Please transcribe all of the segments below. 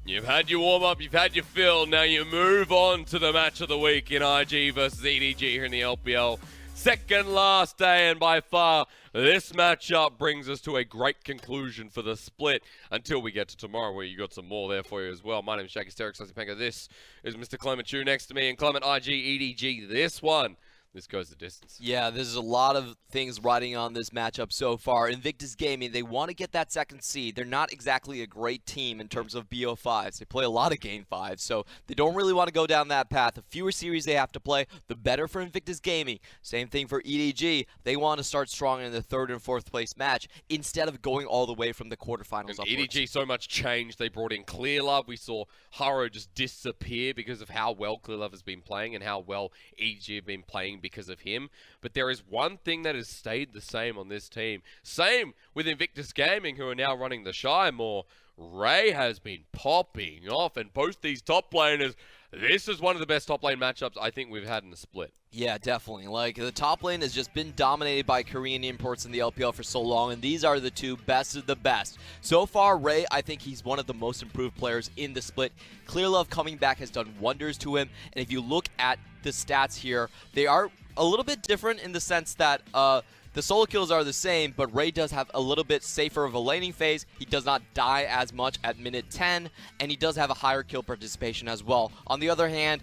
You've had your warm-up, you've had your fill, now you move on to the match of the week in IG versus EDG here in the LPL. Second last day, and by far, this matchup brings us to a great conclusion for the split until we get to tomorrow, where you got some more there for you as well. My name is JackeyLove. This is Mr. Clement Chu next to me, and Clement IG, EDG, this goes the distance. Yeah, there's a lot of things riding on this matchup so far. Invictus Gaming, they want to get that second seed. They're not exactly a great team in terms of BO5s. They play a lot of Game 5, so they don't really want to go down that path. The fewer series they have to play, the better for Invictus Gaming. Same thing for EDG. They want to start strong in the 3rd and 4th place match instead of going all the way from the quarterfinals and upwards. EDG so much changed. They brought in Clearlove. We saw Haro just disappear because of how well Clearlove has been playing and how well EDG have been playing because of him. But there is one thing that has stayed the same on this team. Same with Invictus Gaming, who are now running TheShy more. Ray has been popping off, and both these top laners, this is one of the best top lane matchups I think we've had in the split. Yeah, definitely. Like, the top lane has just been dominated by Korean imports in the LPL for so long, and these are the two best of the best. So far, Ray, I think he's one of the most improved players in the split. Clearlove coming back has done wonders to him, and if you look at the stats here, they are a little bit different in the sense that the solo kills are the same, but Ray does have a little bit safer of a laning phase. He does not die as much at minute 10, and he does have a higher kill participation as well. On the other hand,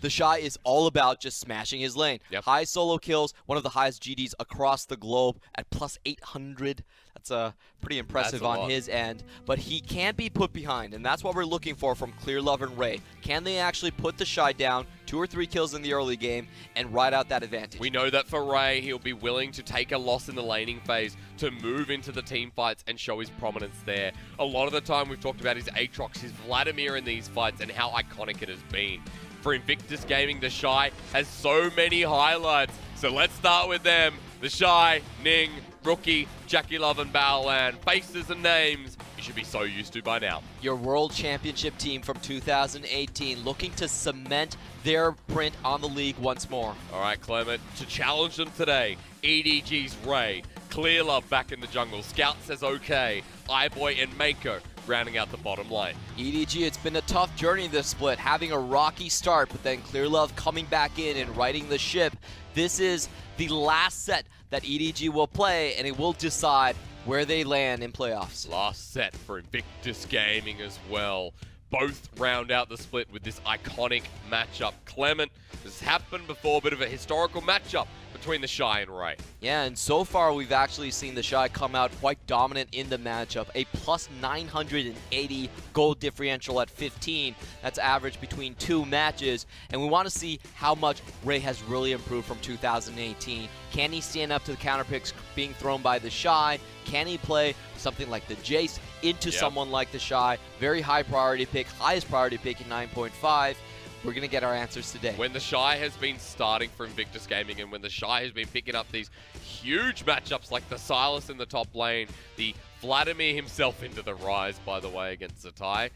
TheShy is all about just smashing his lane. Yep. High solo kills, one of the highest GDs across the globe at plus 800. That's pretty impressive on his end. But he can't be put behind, and that's what we're looking for from Clearlove and Ray. Can they actually put TheShy down, 2 or 3 kills in the early game, and ride out that advantage? We know that for Ray, he'll be willing to take a loss in the laning phase to move into the team fights and show his prominence there. A lot of the time we've talked about his Aatrox, his Vladimir in these fights, and how iconic it has been. For Invictus Gaming, TheShy has so many highlights. So let's start with them. TheShy, Ning, Rookie, JackeyLove, and Baolan. Faces and names you should be so used to by now. Your World Championship team from 2018 looking to cement their print on the league once more. All right, Clement, to challenge them today, EDG's Ray, Clearlove back in the jungle, Scout says okay, iBoy and Meiko rounding out the bottom lane. EDG, it's been a tough journey this split, having a rocky start, but then Clearlove coming back in and righting the ship. This is the last set that EDG will play, and it will decide where they land in playoffs. Last set for Invictus Gaming as well. Both round out the split with this iconic matchup. Clement, this has happened before, a bit of a historical matchup between TheShy and Ray. Yeah, and so far we've actually seen TheShy come out quite dominant in the matchup. A plus 980 gold differential at 15. That's average between 2 matches. And we want to see how much Ray has really improved from 2018. Can he stand up to the counter picks being thrown by TheShy? Can he play something like the Jace into someone like TheShy? Very high priority pick, highest priority pick in 9.5. We're going to get our answers today. When TheShy has been starting for Invictus Gaming, and when TheShy has been picking up these huge matchups like the Silas in the top lane, the Vladimir himself into the Rise, by the way, against Zatai,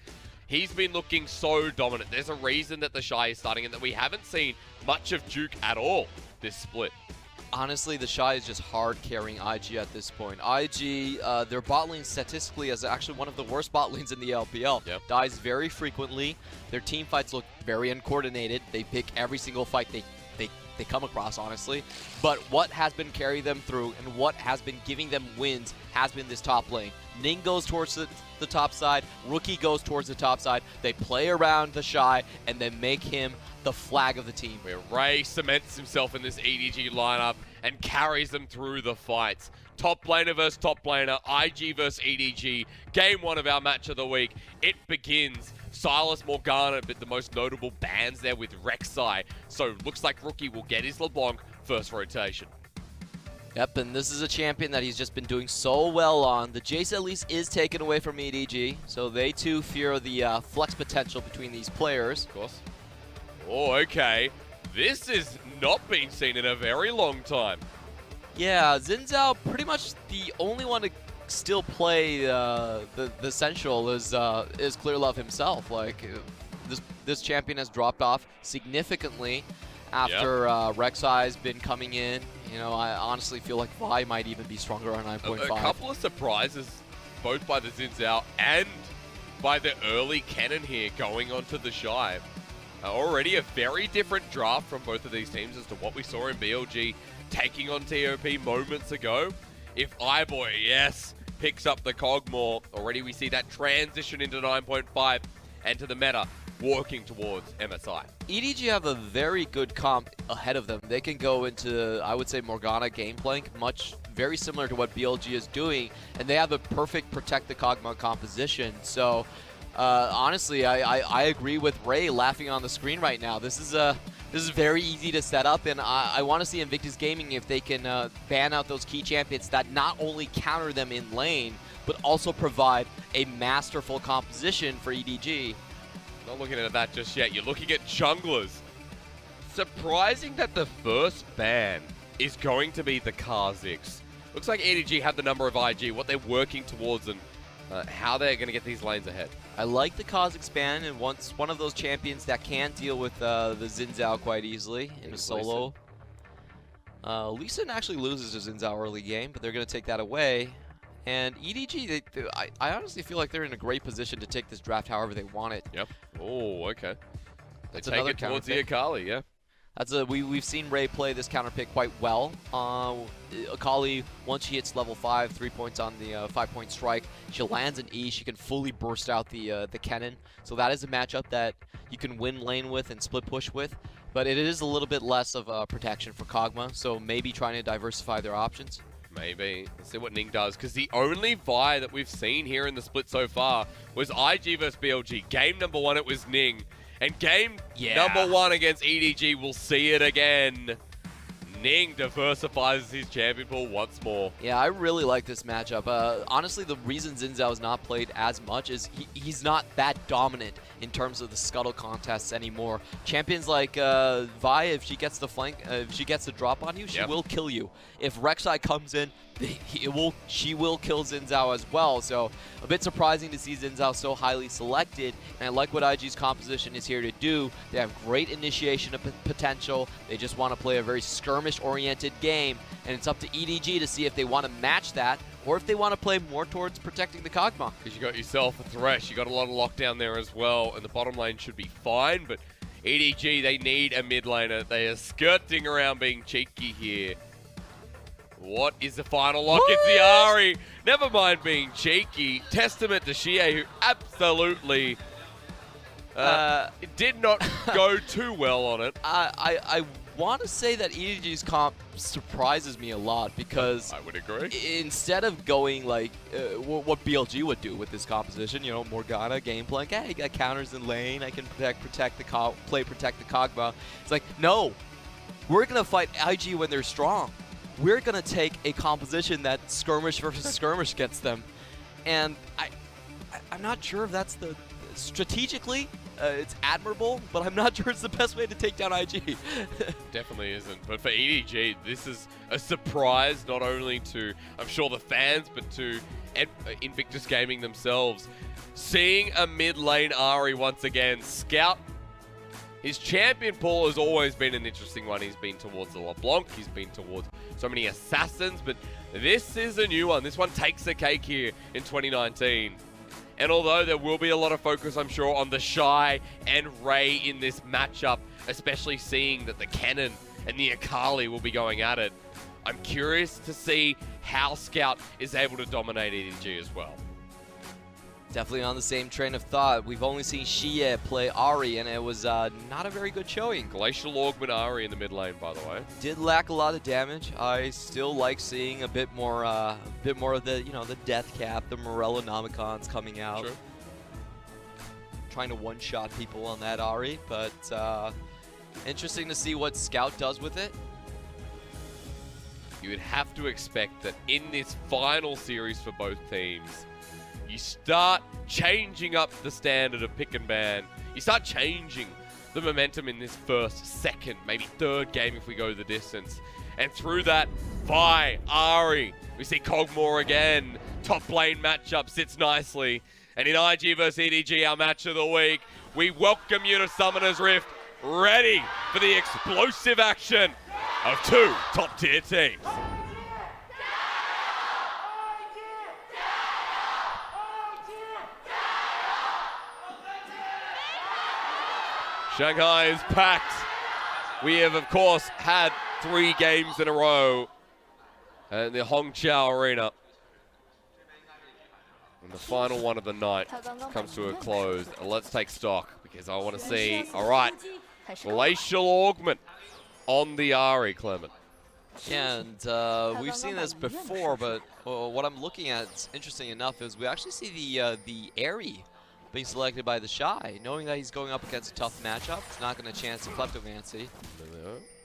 he's been looking so dominant. There's a reason that TheShy is starting and that we haven't seen much of Duke at all this split. Honestly, TheShy is just hard carrying IG at this point. IG, their bot lane statistically is actually one of the worst bot lanes in the LPL. Yep. Dies very frequently. Their team fights look very uncoordinated. They pick every single fight they come across, honestly. But what has been carrying them through and what has been giving them wins has been this top lane. Ning goes towards the top side. Rookie goes towards the top side. They play around TheShy and then make him the flag of the team. Where Ray cements himself in this EDG lineup and carries them through the fights. Top laner versus top laner, IG versus EDG. Game 1 of our match of the week. It begins. Silas, Morgana, but the most notable bans there with Rek'Sai. So looks like Rookie will get his LeBlanc first rotation. Yep, and this is a champion that he's just been doing so well on. The Jace at least is taken away from EDG, so they too fear the flex potential between these players. Of course. Oh, okay. This has not been seen in a very long time. Yeah, Xin Zhao pretty much the only one to still play the Central is Clearlove himself. Like, this champion has dropped off significantly after Rek'Sai's been coming in. You know, I honestly feel like Vi might even be stronger on 9.5. A couple of surprises, both by the Xin Zhao and by the early Kennen here going on to TheShy. Already a very different draft from both of these teams as to what we saw in BLG taking on TOP moments ago. If iBoy, yes, picks up the Kog'Maw, already we see that transition into 9.5 and to the meta working towards MSI. EDG have a very good comp ahead of them. They can go into, I would say, Morgana Gameplank, very similar to what BLG is doing, and they have a perfect protect the Kog'Maw composition. So, honestly, I agree with Ray laughing on the screen right now. This is very easy to set up, and I want to see Invictus Gaming if they can ban out those key champions that not only counter them in lane, but also provide a masterful composition for EDG. Not looking at that just yet. You're looking at junglers. Surprising that the first ban is going to be the Kha'Zix. Looks like EDG have the number of IG, what they're working towards, and how they're going to get these lanes ahead. I like the Kha'Zix ban, and once one of those champions that can deal with the Xin Zhao quite easily in a solo. Lee Sin actually loses to Xin Zhao early game, but they're going to take that away. And EDG, I honestly feel like they're in a great position to take this draft however they want it. Yep. Oh, okay. They That's take another it towards the counter pick. Akali, yeah. We've seen Ray play this counter pick quite well. Akali, once she hits level 5, 3 points on the 5-point strike, she lands an E. She can fully burst out the Kennen. So that is a matchup that you can win lane with and split push with. But it is a little bit less of protection for Kog'Maw. So maybe trying to diversify their options. Maybe. Let's see what Ning does, because the only Vi that we've seen here in the split so far was IG versus BLG. Game number 1, it was Ning. And game number 1 against EDG, we'll see it again. Ning diversifies his champion pool once more. Yeah, I really like this matchup. Honestly, the reason Xin Zhao has not played as much is he's not that dominant in terms of the scuttle contests anymore. Champions like Vi, if she gets the flank, if she gets the drop on you, she will kill you. If Rek'Sai comes in, she will kill Xin Zhao as well. So a bit surprising to see Xin Zhao so highly selected. And I like what IG's composition is here to do. They have great initiation of potential. They just want to play a very skirmish-oriented game. And it's up to EDG to see if they want to match that or if they want to play more towards protecting the Kog'Maw. Because you got yourself a Thresh. You got a lot of lockdown there as well. And the bottom lane should be fine. But EDG, they need a mid laner. They are skirting around being cheeky here. What is the final lock? It's the Ahri. Never mind being cheeky. Testament to TheShy, who absolutely did not go too well on it. I want to say that EDG's comp surprises me a lot because I would agree. Instead of going like what BLG would do with this composition, you know, Morgana, Gameplank, hey, I got counters in lane, I can protect the Kog'Maw. It's like, no, we're going to fight IG when they're strong. We're going to take a composition that skirmish versus skirmish gets them. And I'm not sure if that's the... Strategically, it's admirable, but I'm not sure it's the best way to take down IG. Definitely isn't. But for EDG, this is a surprise, not only to, I'm sure, the fans, but to Invictus Gaming themselves. Seeing a mid lane Ahri once again. Scout, his champion pool has always been an interesting one. He's been towards the LeBlanc, he's been towards so many assassins, but this is a new one. This one takes the cake here in 2019. And although there will be a lot of focus, I'm sure, on TheShy and Ray in this matchup, especially seeing that the Kennen and the Akali will be going at it, I'm curious to see how Scout is able to dominate EDG as well. Definitely on the same train of thought. We've only seen Xie play Ahri, and it was not a very good showing. Glacial Augment Ahri in the mid lane, by the way. Did lack a lot of damage. I still like seeing a bit more of the, you know, the death cap, the Morellonomicons coming out. Sure. Trying to one-shot people on that Ahri, but interesting to see what Scout does with it. You would have to expect that in this final series for both teams, you start changing up the standard of pick and ban. You start changing the momentum in this first, second, maybe third game if we go the distance. And through that, Vi, Ahri, we see Kog'Maw again. Top lane matchup sits nicely. And in IG vs EDG, our match of the week, we welcome you to Summoner's Rift, ready for the explosive action of two top-tier teams. Shanghai is packed. We have, of course, had 3 games in a row in the Hongqiao Arena. And the final one of the night comes to a close. Let's take stock because I want to see, all right, glacial augment on the Ahri, Clement. Yeah, and we've seen this before, but what I'm looking at, interesting enough, is we actually see the Ahri being selected by TheShy, knowing that he's going up against a tough matchup. It's not going to chance the Kleptomancy.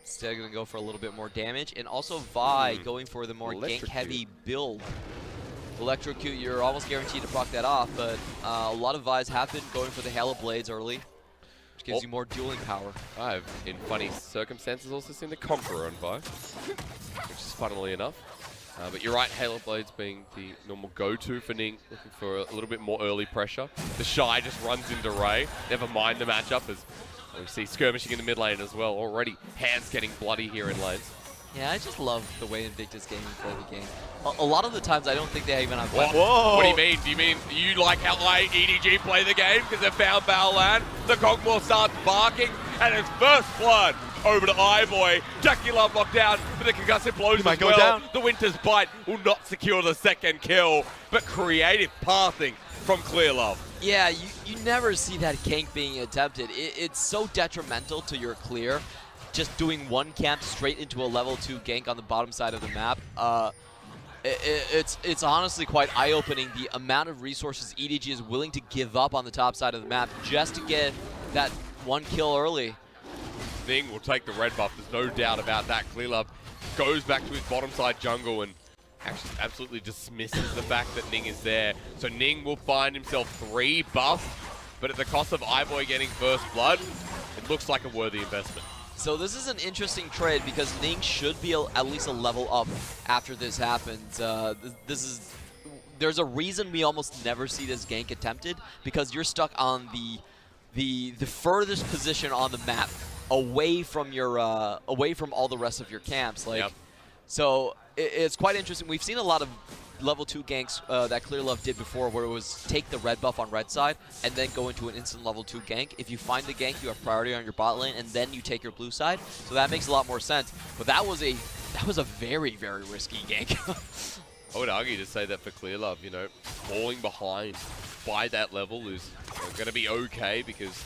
Instead, going to go for a little bit more damage, and also Vi going for the more gank-heavy build. Electrocute, you're almost guaranteed to proc that off, but a lot of Vi's have been going for the Halo Blades early, which gives you more dueling power. I've, in funny circumstances, also seen the Conqueror on Vi, which is funnily enough. But you're right, Halo Blades being the normal go-to for Ning, looking for a little bit more early pressure. TheShy just runs into Ray, never mind the matchup, as we see skirmishing in the mid lane as well. Already hands getting bloody here in lanes. Yeah, I just love the way Invictus Gaming play the game. A lot of the times I don't think they even have weapons. Whoa! What do you mean? Do you mean you like how EDG play the game because they found Baolan? The Kog'Maw starts barking, and it's first blood over to iBoy. JackeyLove locked down, but the concussive blows as well. Down. The Winter's Bite will not secure the second kill, but creative pathing from Clearlove. Yeah, you never see that gank being attempted. It's so detrimental to your clear. Just doing one camp straight into a level 2 gank on the bottom side of the map. It's honestly quite eye-opening the amount of resources EDG is willing to give up on the top side of the map just to get that one kill early. Ning will take the red buff, there's no doubt about that. Clearlove goes back to his bottom side jungle and actually absolutely dismisses the fact that Ning is there. So Ning will find himself 3 buffs, but at the cost of iBoy getting first blood, it looks like a worthy investment. So this is an interesting trade because Ning should be at least a level up after this happens. There's a reason we almost never see this gank attempted, because you're stuck on the furthest position on the map, away from your away from all the rest of your camps. Like, so it's quite interesting. We've seen a lot of level 2 ganks that Clearlove did before, where it was take the red buff on red side and then go into an instant level 2 gank. If you find the gank, you have priority on your bot lane, and then you take your blue side. So that makes a lot more sense. But that was a very, very risky gank. I would argue to say that for Clearlove, you know, falling behind by that level is going to be okay, because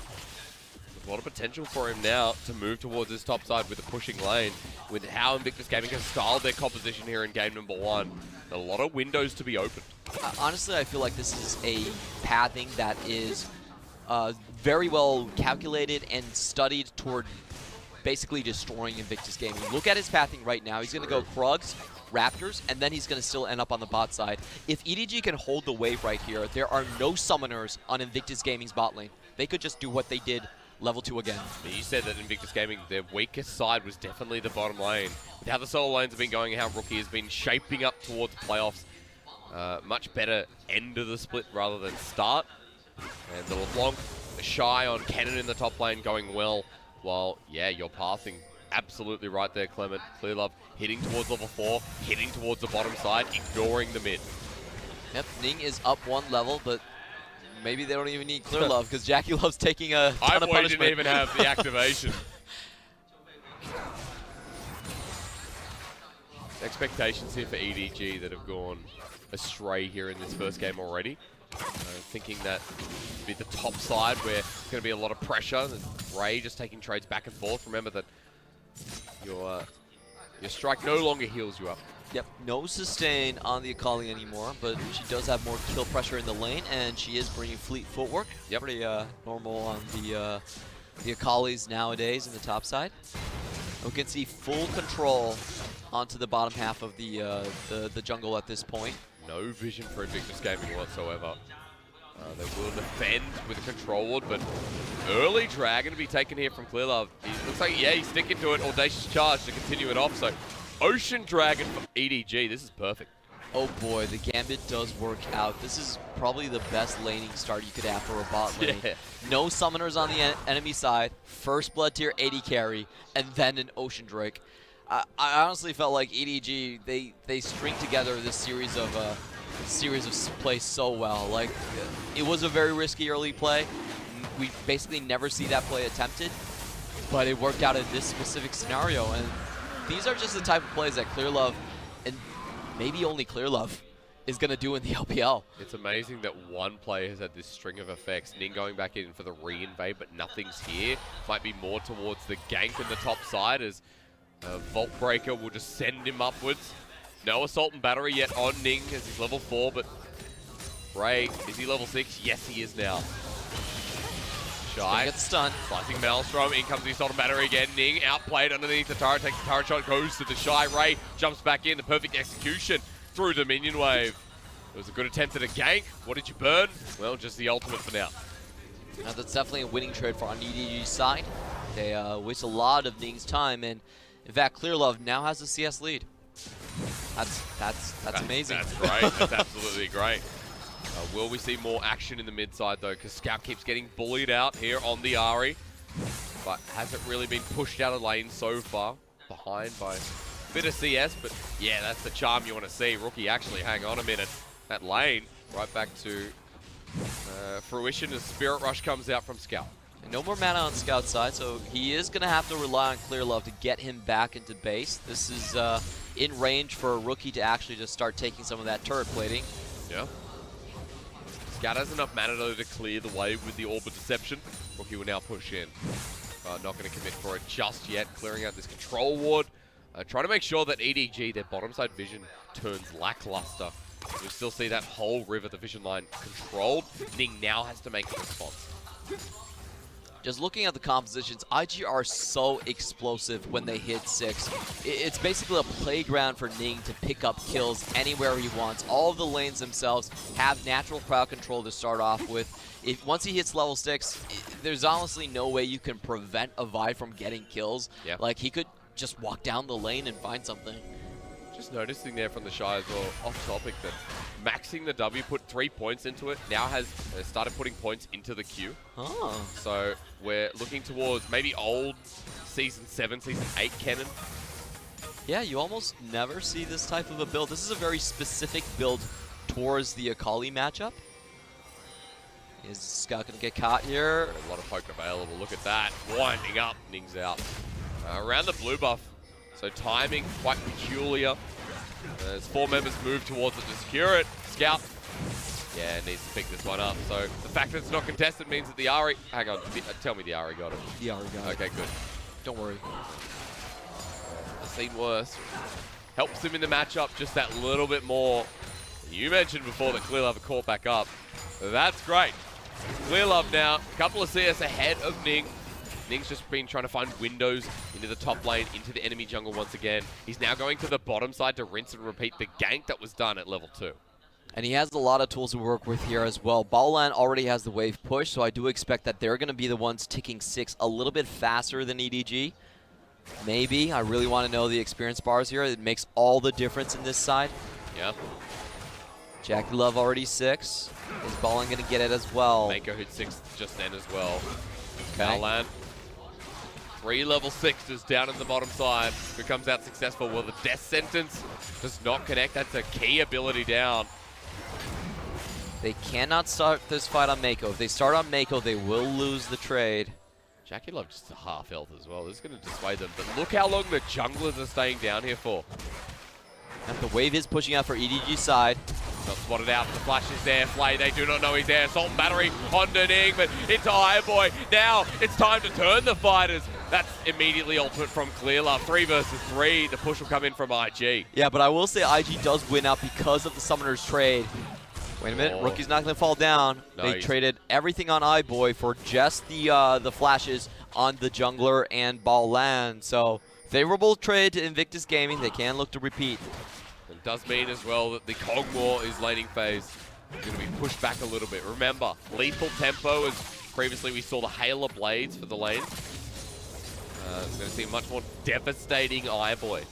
there's a lot of potential for him now to move towards his top side with a pushing lane. With how Invictus Gaming has styled their composition here in game number 1, a lot of windows to be opened. Honestly, I feel like this is a pathing that is very well calculated and studied toward basically destroying Invictus Gaming. Look at his pathing right now. He's going to go Krugs, Raptors, and then he's going to still end up on the bot side. If EDG can hold the wave right here, there are no summoners on Invictus Gaming's bot lane. They could just do what they did level 2 again. You said that Invictus Gaming, their weakest side was definitely the bottom lane. With how the solo lanes have been going and how Rookie has been shaping up towards playoffs, much better end of the split rather than start. And the LeBlanc, the TheShy on Kennen in the top lane going well, while, yeah, you're passing absolutely right there, Clement. Clearlove hitting towards level 4, hitting towards the bottom side, ignoring the mid. Yep, Ning is up 1 level, but maybe they don't even need Clearlove because JackeyLove's taking a ton of punishment. Didn't even have the activation. Expectations here for EDG that have gone astray here in this first game already. Thinking that it'd be the top side where there's going to be a lot of pressure. Ray just taking trades back and forth. Remember that your strike no longer heals you up. Yep, no sustain on the Akali anymore, but she does have more kill pressure in the lane, and she is bringing fleet footwork. Yep. Pretty normal on the Akalis nowadays in the top side. We can see full control onto the bottom half of the jungle at this point. No vision for Invictus Gaming whatsoever. They will defend with a control ward, but early Dragon to be taken here from Clearlove. He looks like, yeah, he's sticking to it. Audacious Charge to continue it off. So Ocean Dragon for EDG. This is perfect. Oh boy, the Gambit does work out. This is probably the best laning start you could have for a bot lane. Yeah. No summoners on the enemy side, first blood tier 80 carry, and then an Ocean Drake. I honestly felt like EDG, they string together this series of plays so well. Like, it was a very risky early play. we basically never see that play attempted, but it worked out in this specific scenario. And these are just the type of plays that Clearlove, and maybe only Clearlove, is going to do in the LPL. It's amazing that one player has had this string of effects. Ning going back in for the re-invade, but nothing's here. Might be more towards the gank in the top side as Vault Breaker will just send him upwards. No Assault and Battery yet on Ning as he's level 4, but Ray, is he level 6? Yes, he is now. Shy gets stunned. Slicing Maelstrom, in comes the Assault and Battery again. Ning outplayed underneath the turret, takes the turret shot, goes to TheShy. Ray jumps back in, the perfect execution through the minion wave. It was a good attempt at a gank. What did you burn? Well, just the ultimate for now. Now that's definitely a winning trade for on EDG's side. They waste a lot of Ning's time, and in fact, Clearlove now has the CS lead. That's amazing. That's great. That's absolutely great. Will we see more action in the mid side though? Because Scout keeps getting bullied out here on the Ahri, but hasn't really been pushed out of lane so far. Behind by a bit of CS, but yeah, that's the charm you want to see. Rookie actually, hang on a minute. That lane right back to fruition as Spirit Rush comes out from Scout. And no more mana on Scout's side, so he is going to have to rely on Clearlove to get him back into base. This is in range for a Rookie to actually just start taking some of that turret plating. Yeah. Scout has enough mana though to clear the wave with the Orb of Deception. Rookie will now push in. Not going to commit for it just yet, clearing out this control ward. Trying to make sure that EDG, their bottom side vision, turns lackluster. We still see that whole river, the vision line, controlled. Ning now has to make a response. Just looking at the compositions, IG are so explosive when they hit 6. It's basically a playground for Ning to pick up kills anywhere he wants. All of the lanes themselves have natural crowd control to start off with. Once he hits level 6, there's honestly no way you can prevent a Vi from getting kills. Yeah. Like, he could just walk down the lane and find something. Just noticing there from TheShy as well, off topic, that maxing the W put 3 points into it, now has started putting points into the Q. Oh. So we're looking towards maybe old Season 7, Season 8 Kennen. Yeah, you almost never see this type of a build. This is a very specific build towards the Akali matchup. Is Scout going to get caught here? A lot of poke available, look at that. Winding up, Ning's out. Around the blue buff. So timing, quite peculiar. As 4 members move towards it to secure it. Scout, yeah, needs to pick this one up. So the fact that it's not contested means that the Ahri, hang on, tell me the Ahri got it. The Ahri got it. Okay, good. Don't worry. I've seen worse. Helps him in the matchup just that little bit more. You mentioned before that Clearlove are caught back up. That's great. Clearlove now, a couple of CS ahead of Ning. Ning's just been trying to find windows into the top lane, into the enemy jungle once again. He's now going to the bottom side to rinse and repeat the gank that was done at level 2. And he has a lot of tools to work with here as well. Baolan already has the wave push, so I do expect that they're going to be the ones ticking 6 a little bit faster than EDG. Maybe. I really want to know the experience bars here. It makes all the difference in this side. Yeah. JackeyLove already 6. Is Baolan going to get it as well? Meiko hit 6 just then as well. Okay. Baolan. 3 level 6s down in the bottom side. Who comes out successful? Well, the death sentence does not connect. That's a key ability down. They cannot start this fight on Meiko. If they start on Meiko, they will lose the trade. JackeyLove just a half health as well. This is going to dissuade them. But look how long the junglers are staying down here for. And the wave is pushing out for EDG's side. Not spotted out. The flash is there. Flay, they do not know he's there. Assault and Battery onto Ning, but into iBoy. Now it's time to turn the fighters. That's immediately ultimate from Clearlove. 3 versus 3. The push will come in from IG. Yeah, but I will say IG does win out because of the Summoner's trade. Wait a minute, Rookie's not going to fall down. No, they traded everything on iBoy for just the flashes on the jungler and Baolan. So favorable trade to Invictus Gaming. They can look to repeat. It does mean as well that the Kog'Maw is laning phase is going to be pushed back a little bit. Remember, lethal tempo, as previously we saw the Hail of Blades for the lane. It's going to see a much more devastating iBoy.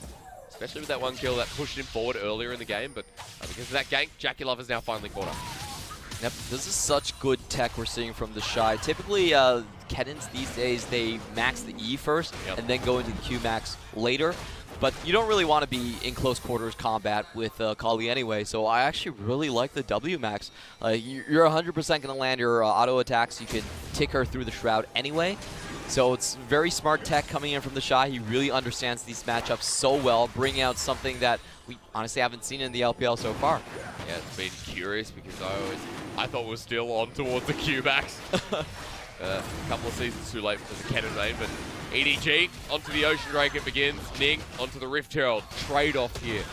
Especially with that one kill that pushed him forward earlier in the game, but because of that gank, JackeyLove is now finally caught up. Yep, this is such good tech we're seeing from TheShy. Typically, Kennens these days, they max the E first and then go into the Q max later. But you don't really want to be in close quarters combat with Akali anyway, so I actually really like the W max. You're 100% going to land your auto attacks. You can tick her through the Shroud anyway. So it's very smart tech coming in from TheShy. He really understands these matchups so well, bringing out something that we honestly haven't seen in the LPL so far. Yeah, it's been curious because I thought we were still on towards the Q-Max. A couple of seasons too late for the Kennen main, but EDG onto the Ocean Drake it begins. Ning onto the Rift Herald. Trade-off here.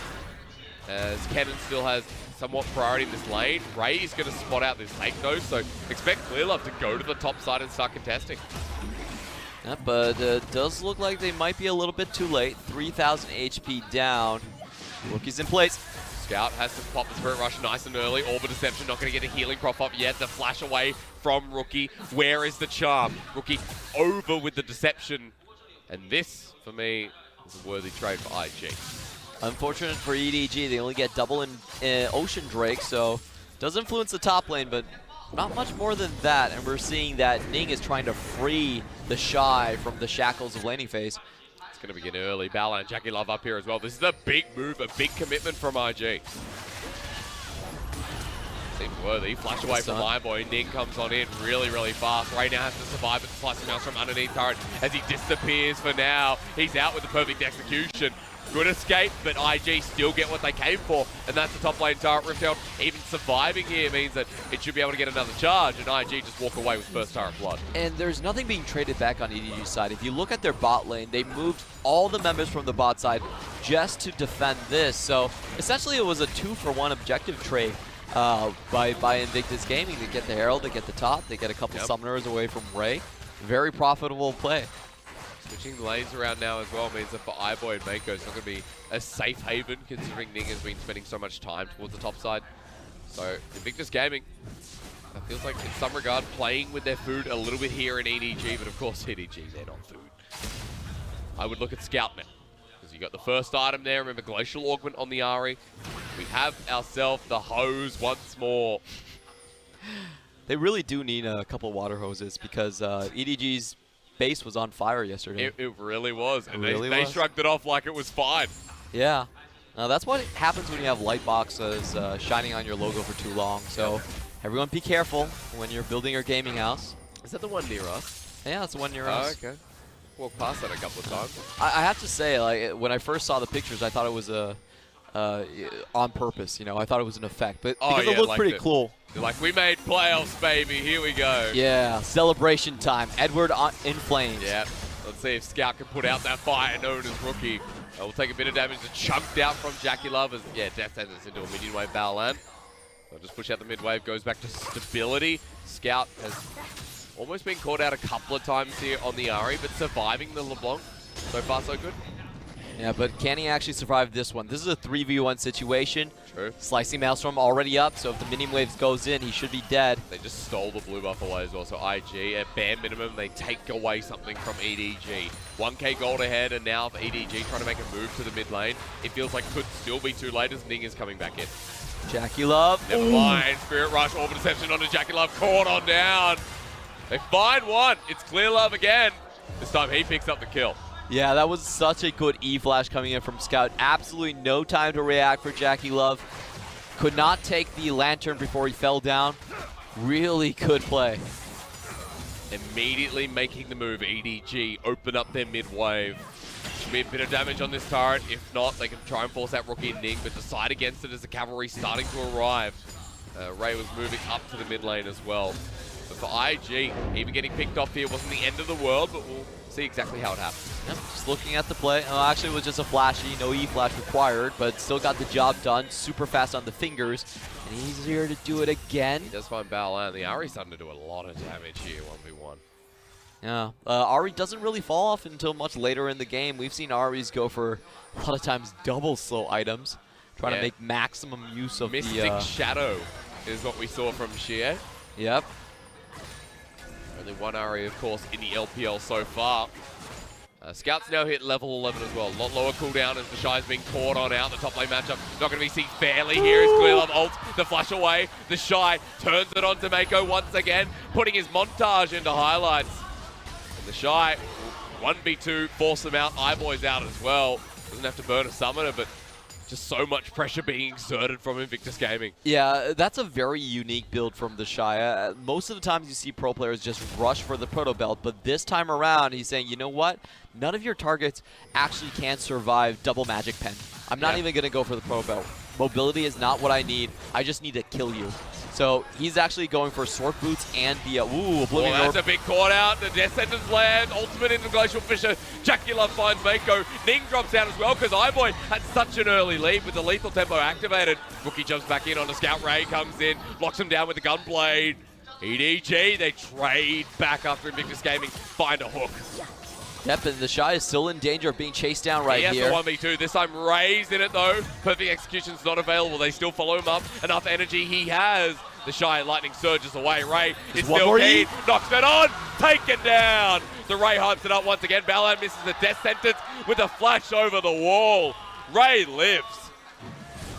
As Kennen still has somewhat priority in this lane. Ray is going to spot out this take though, so expect Clearlove to go to the top side and start contesting. Yeah, but it does look like they might be a little bit too late. 3,000 HP down. Rookie's in place. Scout has to pop the Spirit Rush nice and early. Orb of Deception not going to get a healing prop up yet. The flash away from Rookie. Where is the charm? Rookie over with the Deception. And this, for me, is a worthy trade for IG. Unfortunate for EDG, they only get double in Ocean Drake, so does influence the top lane, but not much more than that. And we're seeing that Ning is trying to free TheShy from the shackles of laning phase. It's going to begin early. Baolan and JackeyLove up here as well. This is a big move, a big commitment from IG. Seems worthy. Flash away from iBoy. Ning comes on in really, really fast. Right now has to survive, but slicing mouse from underneath turret as he disappears for now. He's out with the perfect execution. Good escape, but IG still get what they came for, and that's the top lane turret. Rift Herald even surviving here means that it should be able to get another charge, and IG just walk away with first turret blood. And there's nothing being traded back on EDG's side. If you look at their bot lane, they moved all the members from the bot side just to defend this. So essentially it was a 2-for-1 objective trade by Invictus Gaming. They get the Herald, they get the top, they get a couple summoners away from Ray. Very profitable play. Switching the lanes around now as well means that for iBoy and Meiko, it's not going to be a safe haven considering Ning has been spending so much time towards the top side. So Invictus Gaming, it feels like in some regard playing with their food a little bit here in EDG, but of course EDG, they're not food. I would look at Scout now, because you got the first item there. Remember Glacial Augment on the Ahri. We have ourselves the hose once more. They really do need a couple water hoses because EDG's base was on fire yesterday. It really was, and they shrugged it off like it was fine. Yeah. That's what happens when you have light boxes shining on your logo for too long. So everyone be careful when you're building your gaming house. Is that the one near us? Yeah, that's the one near us. Okay. Walked past that a couple of times. I have to say, like, when I first saw the pictures, I thought it was on purpose. You know, I thought it was an effect, but because it looked pretty cool. They're like, we made playoffs, baby. Here we go. Yeah, celebration time. Edward in flames. Yeah. Let's see if Scout can put out that fire known as Rookie. Will take a bit of damage. Chunked out from JackeyLove as, Death sends us into a minion wave Baolan. They'll just push out the mid wave. Goes back to stability. Scout has almost been caught out a couple of times here on the Ahri, but surviving the LeBlanc. So far, so good. Yeah, but can he actually survive this one? This is a 3v1 situation. True. Slicing Maelstrom already up, so if the minion waves goes in, he should be dead. They just stole the blue buff away as well, so IG, at bare minimum, they take away something from EDG. 1k gold ahead, and now for EDG trying to make a move to the mid lane. It feels like could still be too late as Ning is coming back in. JackeyLove. Never mind. Spirit Rush, Orb of Deception onto JackeyLove, caught on down. They find one. It's Clearlove again. This time he picks up the kill. Yeah, that was such a good E-Flash coming in from Scout. Absolutely no time to react for JackeyLove. Could not take the Lantern before he fell down. Really good play. Immediately making the move, EDG open up their mid wave. Should be a bit of damage on this turret. If not, they can try and force out Rookie and Ning, but decide against it as the cavalry starting to arrive. Ray was moving up to the mid lane as well. But for IG, even getting picked off here wasn't the end of the world, but we'll see exactly how it happens. Yep, just looking at the play. Actually, it was just a flashy, no E-Flash required, but still got the job done. Super fast on the fingers, and easier to do it again. He does find Baolan. The Ahri's starting to do a lot of damage here, 1v1. Yeah, Ahri doesn't really fall off until much later in the game. We've seen Ahri's go for a lot of times double slow items, trying to make maximum use of Mystic Shadow is what we saw from Xie. Yep. Only one Ahri, of course, in the LPL so far. Scout's now hit level 11 as well. A lot lower cooldown as TheShy's being caught on out. The top lane matchup not going to be seen fairly here as Clearlove ult the flash away. TheShy turns it on to Meiko once again, putting his montage into highlights. And TheShy 1v2, force him out. iBoy's out as well. Doesn't have to burn a summoner, but just so much pressure being exerted from Invictus Gaming. Yeah, that's a very unique build from TheShy. Most of the times you see pro players just rush for the proto belt, but this time around he's saying, you know what? None of your targets actually can survive double magic pen. I'm not even going to go for the proto belt. Mobility is not what I need. I just need to kill you. So he's actually going for sword boots and the Oblivion That's Orb. a big caught out. The Death Sentence land. Ultimate into Glacial Fissure. JackeyLove finds Meiko. Ning drops out as well because iBoy had such an early lead with the lethal tempo activated. Rookie jumps back in on the scout. Ray comes in, locks him down with the gunblade. EDG, they trade back after Invictus Gaming find a hook. Yep, and TheShy is still in danger of being chased down right here. He has the 1v2. This time Ray's in it though. Perfect execution's not available. They still follow him up. Enough energy he has. TheShy lightning surges away. Ray is still keen. Knocks it on. Taken down. The Ray hypes it up once again. Baolan misses the death sentence with a flash over the wall. Ray lives.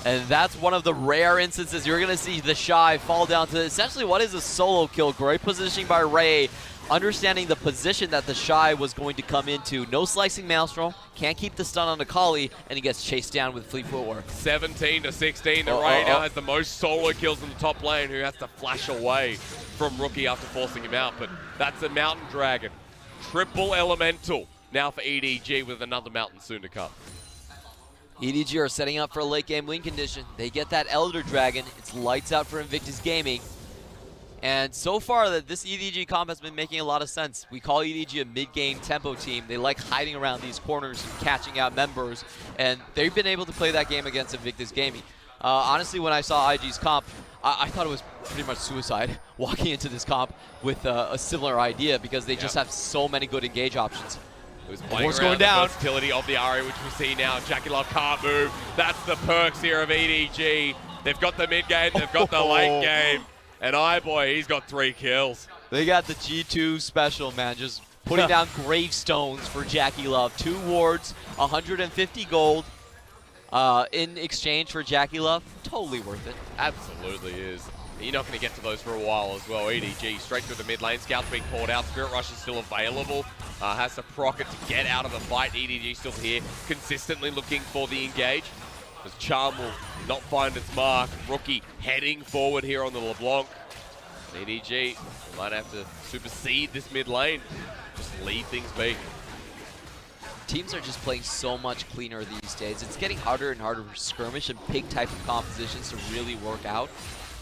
And that's one of the rare instances you're going to see TheShy fall down to essentially what is a solo kill. Great positioning by Ray. Understanding the position that TheShy was going to come into. No slicing Maelstrom, can't keep the stun on Akali, and he gets chased down with fleet footwork. 17-16, the Ray now has the most solo kills in the top lane, who has to flash away from Rookie after forcing him out, but that's a Mountain Dragon. Triple Elemental now for EDG with another Mountain soon to come. EDG are setting up for a late game win condition. They get that Elder Dragon. It's lights out for Invictus Gaming. And so far, this EDG comp has been making a lot of sense. We call EDG a mid-game tempo team. They like hiding around these corners and catching out members, and they've been able to play that game against Invictus Gaming. Honestly, when I saw IG's comp, I thought it was pretty much suicide walking into this comp with a similar idea because they just have so many good engage options. It was playing around the versatility of the Ahri, which we see now. JackeyLove can't move. That's the perks here of EDG. They've got the mid game, they've got the late game. And iBoy, he's got 3 kills. They got the G2 special, man. Just putting down gravestones for JackeyLove. 2 wards, 150 gold in exchange for JackeyLove. Totally worth it. Absolutely is. You're not going to get to those for a while as well. EDG straight through the mid lane. Scout's being called out. Spirit Rush is still available. Has to proc it to get out of the fight. EDG still here, consistently looking for the engage. As Charm will not find its mark. Rookie heading forward here on the LeBlanc. EDG might have to supersede this mid lane. Just leave things be. Teams are just playing so much cleaner these days. It's getting harder and harder for skirmish and pig type of compositions to really work out.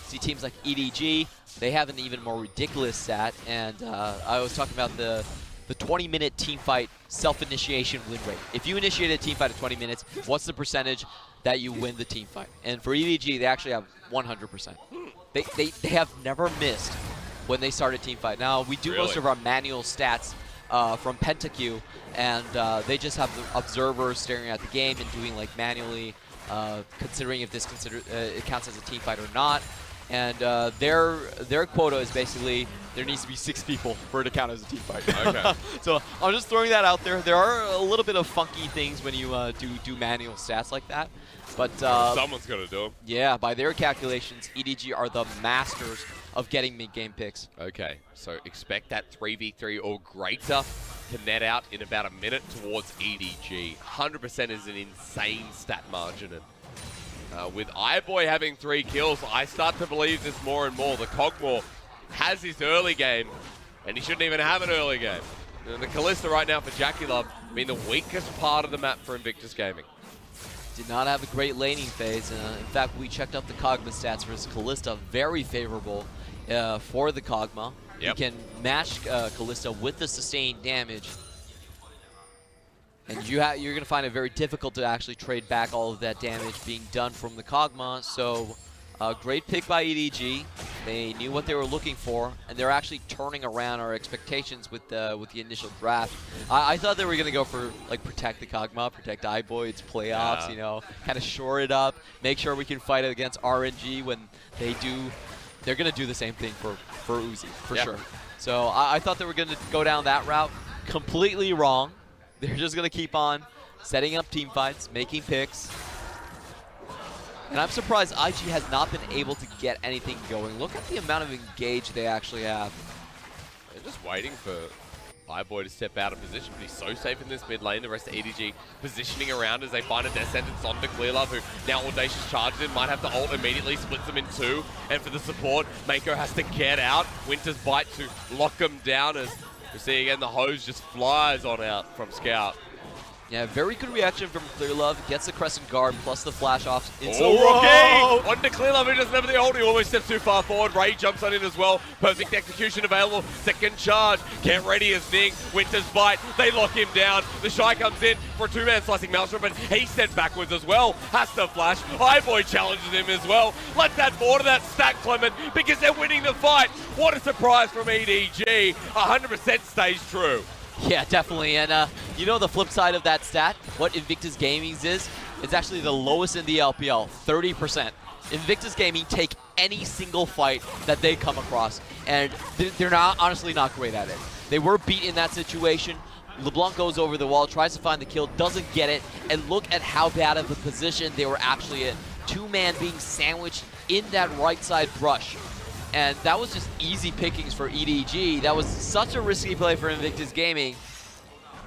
See teams like EDG, they have an even more ridiculous stat. And I was talking about the 20-minute team fight self-initiation win rate. If you initiate a team fight at 20 minutes, what's the percentage that you win the team fight? And for EDG, they actually have 100%. They have never missed when they start a team fight. Now, we do most of our manual stats from PentaQ, and they just have the observers staring at the game and doing like manually considering if this it counts as a team fight or not. And their quota is basically there needs to be 6 people for it to count as a team fight. Okay. So I'm just throwing that out there. There are a little bit of funky things when you do manual stats like that. But someone's going to do them. Yeah, by their calculations, EDG are the masters of getting mid-game picks. Okay, so expect that 3v3 or greater to net out in about a minute towards EDG. 100% is an insane stat margin. And with iBoy having 3 kills, I start to believe this more and more. The Kog'Maw has his early game, and he shouldn't even have an early game. And the Kalista right now for JackeyLove being the weakest part of the map for Invictus Gaming. Did not have a great laning phase. In fact, we checked out the Kog'Maw stats for his Kalista. Very favorable for the Kog'Maw. Yep. He can match Kalista with the sustained damage. And you're going to find it very difficult to actually trade back all of that damage being done from the Kog'Maw. So, great pick by EDG. They knew what they were looking for, and they're actually turning around our expectations with the initial draft. I thought they were going to go for, like, protect the Kog'Maw, protect iBoy, it's playoffs, you know, kind of shore it up, make sure we can fight it against RNG when they do. They're going to do the same thing for Uzi, for sure. So, I thought they were going to go down that route. Completely wrong. They're just going to keep on setting up team fights, making picks. And I'm surprised IG has not been able to get anything going. Look at the amount of engage they actually have. They're just waiting for iBoy to step out of position, but he's so safe in this mid lane. The rest of EDG positioning around as they find a death sentence onto Clearlove, who now Audacious charged in, might have to ult immediately, splits them in two. And for the support, Meiko has to get out. Winter's bite to lock him down as we see again the hose just flies on out from Scout. Yeah, very good reaction from Clearlove. Gets the Crescent Guard plus the flash offs. Rocky! On to Clearlove, who doesn't have the ult. He almost steps too far forward. Ray jumps on in as well. Perfect execution available. Second charge. Get ready as Ning. Winter's bite. They lock him down. TheShy comes in for a two-man slicing Maelstrom, but he steps backwards as well. Has to flash. iBoy challenges him as well. Let's add more to that stack, Clement, because they're winning the fight. What a surprise from EDG. 100% stays true. Yeah, definitely. And you know the flip side of that stat, what Invictus Gaming's is? It's actually the lowest in the LPL, 30%. Invictus Gaming take any single fight that they come across, and they're not honestly not great at it. They were beat in that situation. LeBlanc goes over the wall, tries to find the kill, doesn't get it, and look at how bad of a position they were actually in. Two-man being sandwiched in that right side brush. And that was just easy pickings for EDG. That was such a risky play for Invictus Gaming.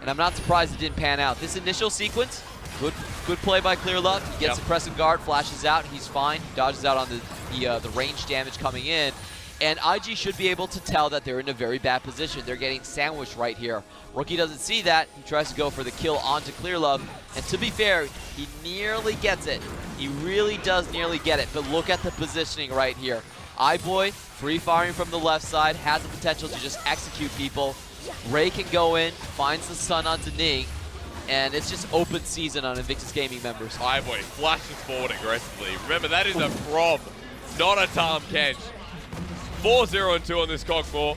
And I'm not surprised it didn't pan out. This initial sequence, good play by Clearlove. He gets the Crescent Guard, flashes out, he's fine. He dodges out on the range damage coming in. And IG should be able to tell that they're in a very bad position. They're getting sandwiched right here. Rookie doesn't see that. He tries to go for the kill onto Clearlove. And to be fair, he nearly gets it. He really does nearly get it. But look at the positioning right here. iBoy, free firing from the left side, has the potential to just execute people. Ray can go in, finds the stun onto Ning, and it's just open season on Invictus Gaming members. iBoy flashes forward aggressively. Remember, that is a Braum, not a Tom Kench. 4-0-2 on this Kog'Maw.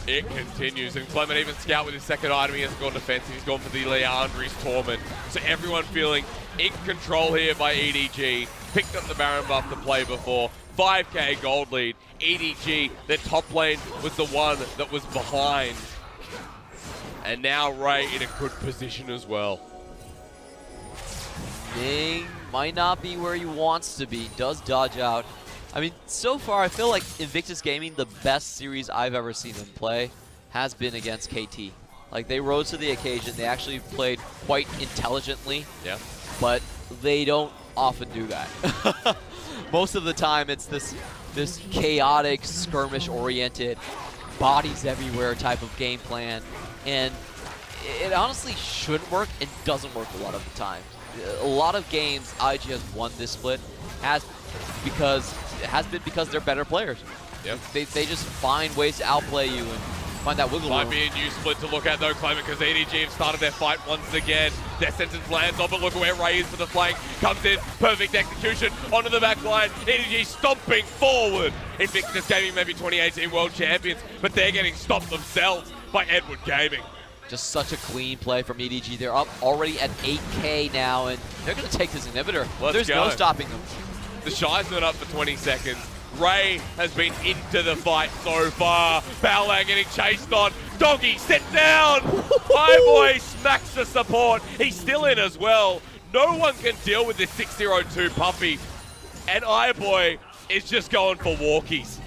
It continues, and Clement even Scout with his second item. He hasn't gone defensive, he's gone for the Leandri's Torment. So everyone feeling in control here by EDG. Picked up the Baron buff to play before. 5k gold lead. EDG, their top lane was the one that was behind. And now Ray in a good position as well. Ning might not be where he wants to be. Does dodge out. I mean, so far I feel like Invictus Gaming, the best series I've ever seen them play, has been against KT. Like, they rose to the occasion. They actually played quite intelligently. Yeah. But they don't often do that. Most of the time it's this chaotic, skirmish-oriented, bodies everywhere type of game plan. And it honestly should work and doesn't work a lot of the time. A lot of games IG has won this split has been because they're better players. Yep. They just find ways to outplay you and find that wiggle room. Might be a new split to look at though, Clement, because EDG have started their fight once again. Their sentence lands on, but look at where Ray is for the flank. Comes in, perfect execution onto the back line. EDG stomping forward. Invictus Gaming maybe 2018 World Champions, but they're getting stopped themselves by Edward Gaming. Just such a clean play from EDG. They're up already at 8k now, and they're going to take this inhibitor. There's no stopping them. TheShy's been up for 20 seconds. Ray has been into the fight so far. Baolan getting chased on. Doggy, sit down! iBoy smacks the support. He's still in as well. No one can deal with this 6-0-2 Puppy. And iBoy is just going for walkies.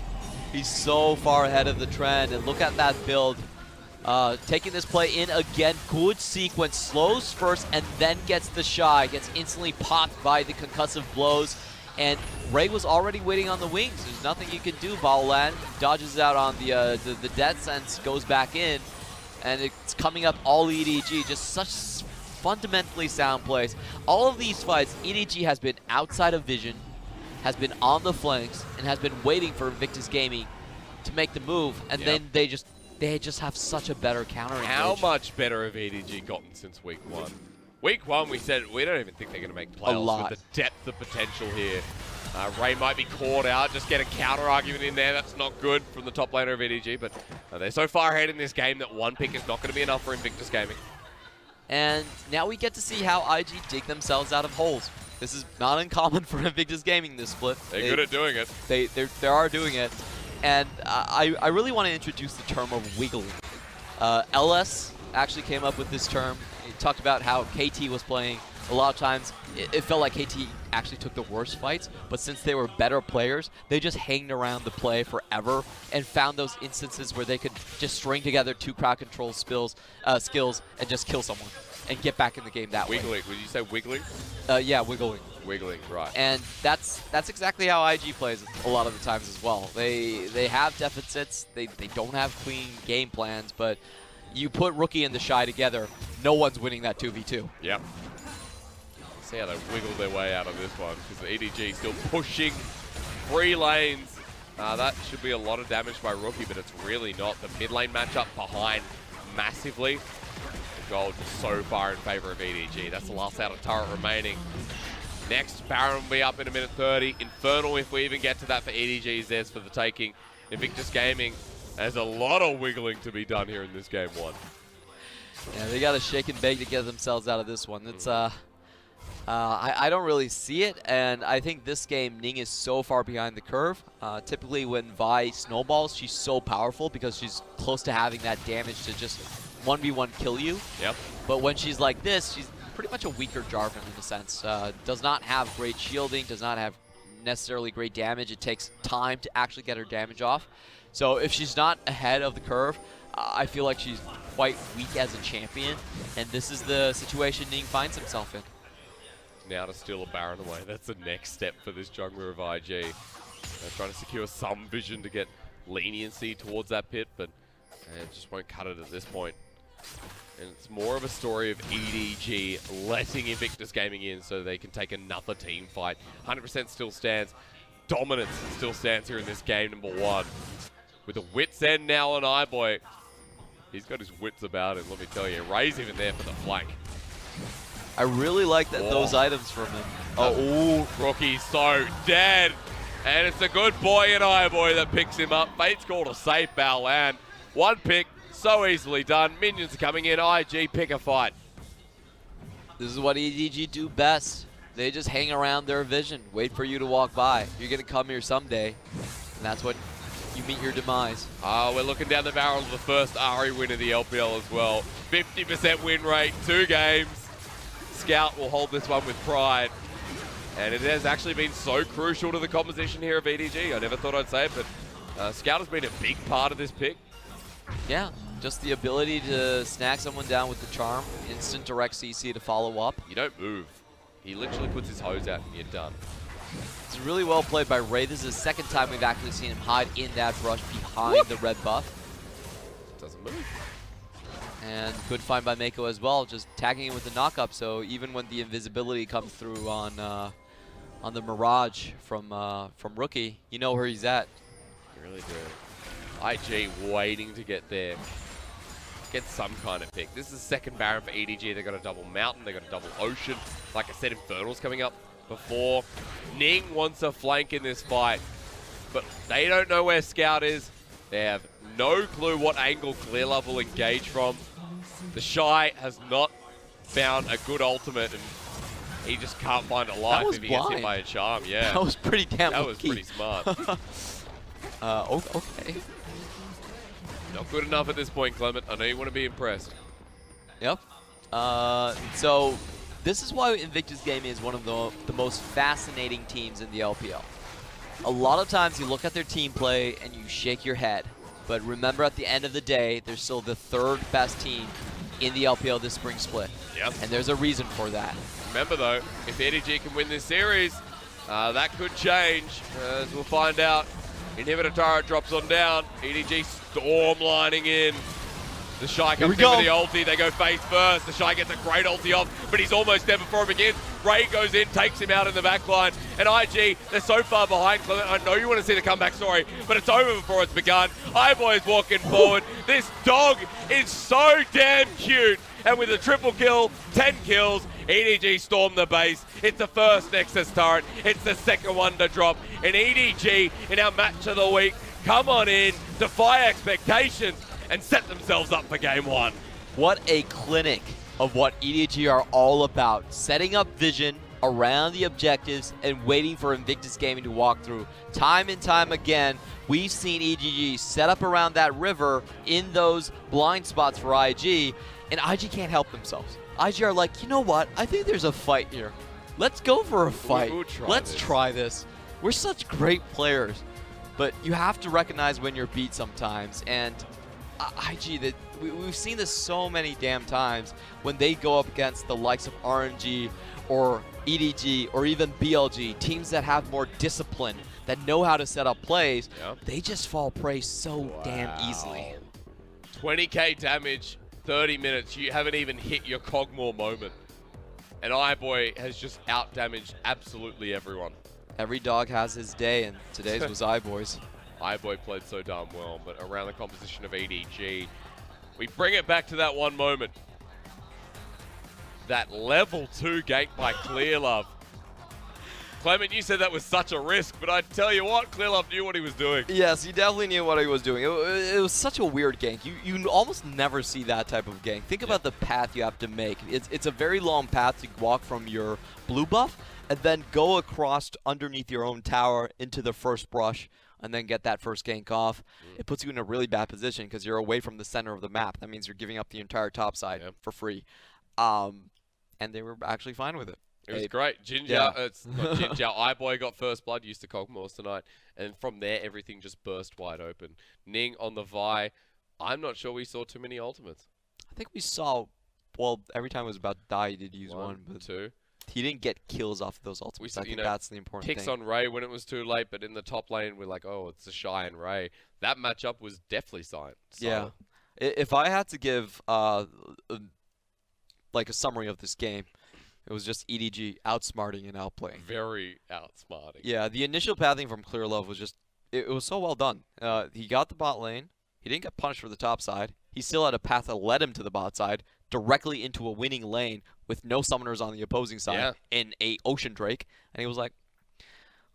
He's so far ahead of the trend, and look at that build. Taking this play in again, good sequence. Slows first and then gets TheShy. Gets instantly popped by the concussive blows. And Ray was already waiting on the wings. There's nothing you can do. Baolan dodges out on the death sense, goes back in, and it's coming up all EDG. Just such fundamentally sound plays. All of these fights, EDG has been outside of vision, has been on the flanks, and has been waiting for Invictus Gaming to make the move. And then they just have such a better counter engage. How much better have EDG gotten since week one? Week one, we said we don't even think they're going to make playoffs with the depth of potential here. Ray might be caught out, just get a counter argument in there. That's not good from the top laner of EDG, but they're so far ahead in this game that one pick is not going to be enough for Invictus Gaming. And now we get to see how IG dig themselves out of holes. This is not uncommon for Invictus Gaming this split. They're good at doing it. They are doing it. And I really want to introduce the term of wiggling. LS actually came up with this term. He talked about how KT was playing. A lot of times, it felt like KT actually took the worst fights, but since they were better players, they just hanged around the play forever and found those instances where they could just string together 2 crowd control skills and just kill someone and get back in the game that way. Wiggling. Would you say wiggling? Yeah, wiggling. Wiggling, right. And that's exactly how IG plays a lot of the times as well. They have deficits. They don't have clean game plans, but you put Rookie and TheShy together, no one's winning that 2v2. Yep. See how they wiggle their way out of this one, because the EDG still pushing 3 lanes. That should be a lot of damage by Rookie, but it's really not. The mid lane matchup behind massively. The gold just so far in favor of EDG. That's the last out of turret remaining. Next, Baron will be up in a minute 30. Infernal, if we even get to that for EDG, is theirs for the taking. Invictus Gaming, there's a lot of wiggling to be done here in this game 1. Yeah, they got to shake and bake to get themselves out of this one. It's I don't really see it, and I think this game Ning is so far behind the curve. Typically when Vi snowballs, she's so powerful because she's close to having that damage to just 1v1 kill you. Yep. But when she's like this, she's pretty much a weaker Jarvan in a sense. Does not have great shielding, does not have necessarily great damage. It takes time to actually get her damage off. So if she's not ahead of the curve, I feel like she's quite weak as a champion, and this is the situation Ning finds himself in. Now to steal a Baron away. That's the next step for this jungler of IG. They're trying to secure some vision to get leniency towards that pit, but it just won't cut it at this point. And it's more of a story of EDG letting Invictus Gaming in so they can take another team fight. 100% still stands. Dominance still stands here in this game number 1. With a wit's end now on iBoy. He's got his wits about him, let me tell you. Ray's even there for the flank. I really like that those items from him. Oh, Rookie's so dead. And it's a good boy in iBoy that picks him up. Fate's called a safe Baolan. 1 pick, so easily done. Minions are coming in. IG pick a fight. This is what EDG do best. They just hang around their vision, wait for you to walk by. You're going to come here someday, and that's what you meet your demise. We're looking down the barrel of the first Ahri win of the LPL as well. 50% win rate, 2 games. Scout will hold this one with pride. And it has actually been so crucial to the composition here of EDG. I never thought I'd say it, but Scout has been a big part of this pick. Yeah, just the ability to snag someone down with the charm, instant direct CC to follow up. You don't move. He literally puts his hose out and you're done. It's really well played by Ray. This is the 2nd time we've actually seen him hide in that brush behind the red buff. Doesn't move. And good find by Meiko as well, just tagging him with the knock-up, so even when the invisibility comes through on the Mirage from Rookie, you know where he's at. You really do. IG waiting to get there. Get some kind of pick. This is the 2nd Baron for EDG. They got a double Mountain, they got a double Ocean. Like I said, Infernal's coming up before. Ning wants a flank in this fight, but they don't know where Scout is. They have no clue what angle Clearlove will engage from. TheShy has not found a good ultimate, and he just can't find a life if he gets hit by a charm. Yeah, that was pretty damn That was pretty smart. Okay. Not good enough at this point, Clement. I know you want to be impressed. Yep. So this is why Invictus Gaming is one of the most fascinating teams in the LPL. A lot of times you look at their team play and you shake your head. But remember, at the end of the day, they're still the 3rd best team in the LPL this spring split. Yep. And there's a reason for that. Remember, though, if EDG can win this series, that could change, as we'll find out. Inhibitor turret drops on down. EDG storm lining in. TheShy comes in with the ulti. They go face first. TheShy gets a great ulti off, but he's almost there before it begins. Ray goes in, takes him out in the back line. And IG, they're so far behind, Clement. I know you want to see the comeback story, but it's over before it's begun. iBoy is walking forward. This dog is so damn cute. And with a triple kill, 10 kills, EDG storm the base. It's the first Nexus turret. It's the 2nd one to drop. And EDG, in our match of the week, come on in, defy expectations, and set themselves up for game 1. What a clinic of what EDG are all about. Setting up vision around the objectives and waiting for Invictus Gaming to walk through. Time and time again, we've seen EDG set up around that river in those blind spots for IG, and IG can't help themselves. IG are like, you know what? I think there's a fight here. let's go for a fight. Let's try this. We're such great players, but you have to recognize when you're beat sometimes. And IG, we've seen this so many damn times when they go up against the likes of RNG or EDG or even BLG, teams that have more discipline, that know how to set up plays. They just fall prey so damn easily. 20k damage, 30 minutes. You haven't even hit your Kog'Maw moment. And iBoy has just out-damaged absolutely everyone. Every dog has his day, and today's was iBoy's. iBoy played so darn well, but around the composition of EDG, we bring it back to that one moment. That level 2 gank by Clearlove. Clement, you said that was such a risk, but I tell you what, Clearlove knew what he was doing. Yes, he definitely knew what he was doing. It was such a weird gank. You almost never see that type of gank. Think about the path you have to make. It's a very long path to walk from your blue buff and then go across underneath your own tower into the first brush and then get that first gank off. It puts you in a really bad position because you're away from the center of the map. That means you're giving up the entire top side for free. And they were actually fine with it. It was great. It's not Zhao. iBoy got first blood, used to Kog'Maw tonight. And from there, everything just burst wide open. Ning on the Vi. I'm not sure we saw too many ultimates. I think we saw, well, every time it was about to die, he did use one. But two. He didn't get kills off of those ultimates. I think that's the important thing. Picks on Ray when it was too late, but in the top lane, we're like, oh, it's TheShy and Ray. That matchup was definitely silent. Yeah. If I had to give like a summary of this game, it was just EDG outsmarting and outplaying. Very outsmarting. Yeah, the initial pathing from Clearlove was just, it was so well done. He got the bot lane. He didn't get punished for the top side. He still had a path that led him to the bot side, directly into a winning lane with no summoners on the opposing side in a Ocean Drake. And he was like,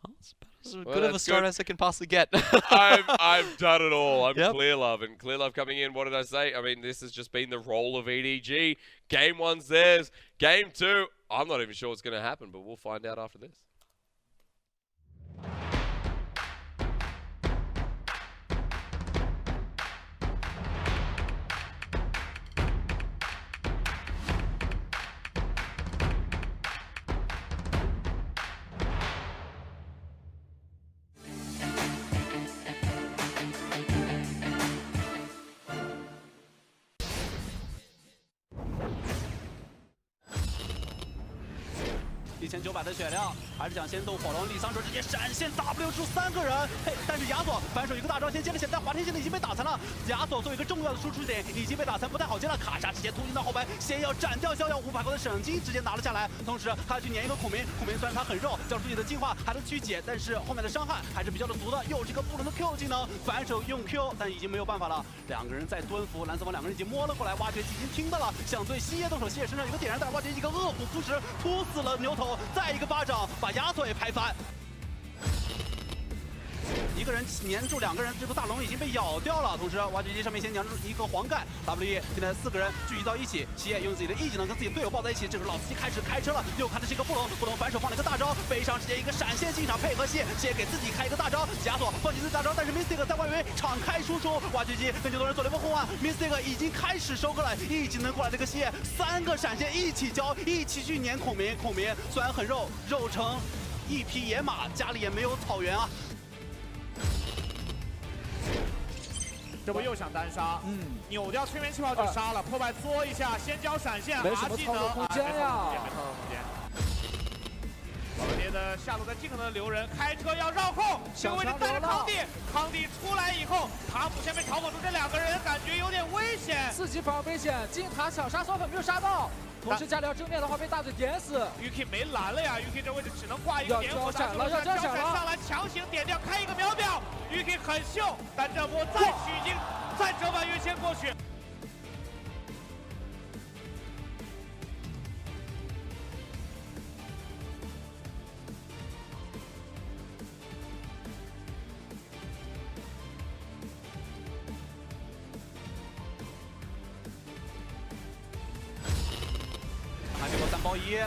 well, it's as good of a start as I can possibly get. I've done it all. I'm Clearlove. And Clearlove coming in, what did I say? I mean, this has just been the role of EDG. Game 1's theirs. Game 2, I'm not even sure what's going to happen, but we'll find out after this.1900的血量，还是想先动火龙，李桑哲直接闪现 W 出3个人，嘿，但是亚索反手一个大招先接了起来，但华天现在已经被打残了，亚索作为一个重要的输出点已经被打残，不太好接了，卡莎直接突进到后排，先要斩掉逍遥，500高的省金直接拿了下来，同时还要去粘一个孔明，孔明虽然他很肉，交出自己的进化还能去解，但是后面的伤害还是比较的足的，又是一个不能的 Q 技能，反手用 Q， 但已经没有办法了，两个人在蹲伏，蓝色方两个人已经摸了过来，挖掘机已经听到了，想对西叶动手，西叶身上有个点燃弹，挖掘机一个恶虎扑食，扑死了牛头，再一个巴掌把亚索也拍翻。一个人粘住两个人，这个大龙已经被咬掉了。同时，挖掘机上面先粘住一个黄盖 ，W 现在4个人聚集到一起，西野用自己的 E 技能跟自己的队友抱在一起。这时候老司机开始开车了，又看的是一个布隆，布隆反手放了一个大招，背上直接一个闪现进场配合西野给自己开一个大招，亚索放弃自己大招，但是 Mystic 在外围敞开输出，挖掘机跟牛头人做了一波互换 ，Mystic 已经开始收割了，E 技能过来这个西野，3个闪现一起交，一起去撵孔明，孔明虽然很肉，肉成一匹野马，家里也没有草原啊。 这不又想单杀，扭掉催眠气泡就杀了，破败作一下，先交闪现，没什么操作空间呀，没操作空间。老爹的下路在尽可能的留人，开车要绕控，这个位置带着康帝，康帝出来以后，塔姆先被嘲讽出这2个人感觉有点危险，自己反而危险，进塔小杀烧粉没有杀到。 同时加里奥正面的话被大嘴点死 ，UK 没蓝了呀 ，UK 这位置只能挂一个点火，闪了，要交闪了，上来强行点掉，开一个秒表 ，UK 很秀，但这波再取经，再折返越线过去。 还没有3包1，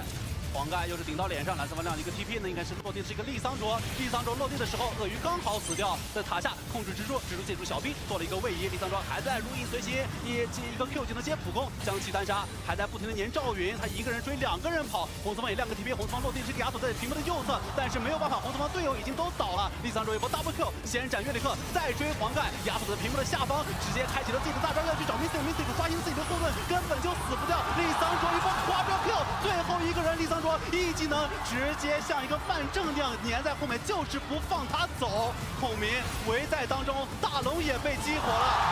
黄盖又是顶到脸上，蓝色方亮一个 TP 呢，应该是落地是一个丽桑卓。丽桑卓落地的时候，鳄鱼刚好死掉，在塔下控制蜘蛛借助小兵做了一个位移。丽桑卓还在如影随形，一个 Q 技能接普攻，将其单杀，还在不停的粘赵云，他一个人追2个人跑。红四方也亮个 TP， 红四方落地是个亚索在屏幕的右侧，但是没有办法，红四方队友已经都倒了。丽桑卓一波 double Q， 先斩约里克，再追黄盖，亚索在屏幕的下方直接开启了自己的大招，要去找 Mystic 刷新自己的后盾，根本就死不掉。丽桑卓一波滑标 Q， 最后一个人丽桑卓一技能直接像一个范正那样粘在后面，就是不放他走。孔明围在当中，大龙也被激活了。